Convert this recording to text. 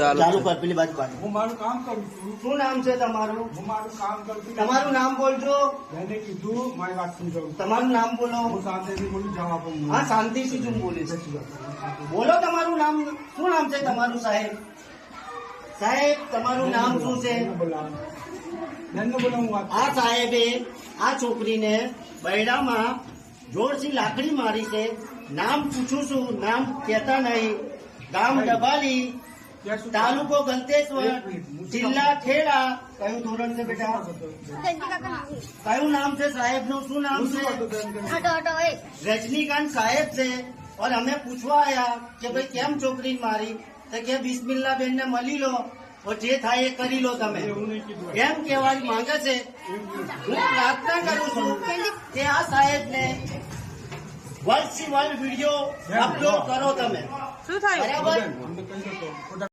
ચાલુ કર પેલી બાજુ કાઢ. હું મારું કામ કરું છું. શું નામ છે તમારું? હું મારું કામ કરું છું. તમારું નામ બોલજો. એને કીધું મારી વાત સમજાવું. તમારું નામ બોલો. હું શાંતિથી બોલું, જવાબ આપું. હા, શાંતિથી શું બોલીશ? બોલો તમારું નામ. શું નામ છે તમારું સાહેબ? સાહેબ તમારું નામ શું છે? આ સાહેબે આ છોકરીને બૈડામાં જોરથી લાકડી મારી છે. નામ પૂછું છું, નામ કહેતા નહીં. ગામ ડબાલી, તાલુકો ગલતેશ્વર, જિલ્લા ખેડા. કયું ધોરણ છે બેટા? કયું નામ છે સાહેબ નું? શું નામ છે? રજનીકાંત સાહેબ છે. और हमें पूछवा आया कि भाई केम छोकरी मारी तो के बिस्मिल्ला बेन ने मળી लो और जे થાય એ કરી લો. તમે એમ કહેવા માંગે છે. હું પ્રાર્થના કરું છું કે આ સાહેબ ને વર્લ્ડ વિડીયો અપલોડ કરો તમે. શું થાય? બરાબર.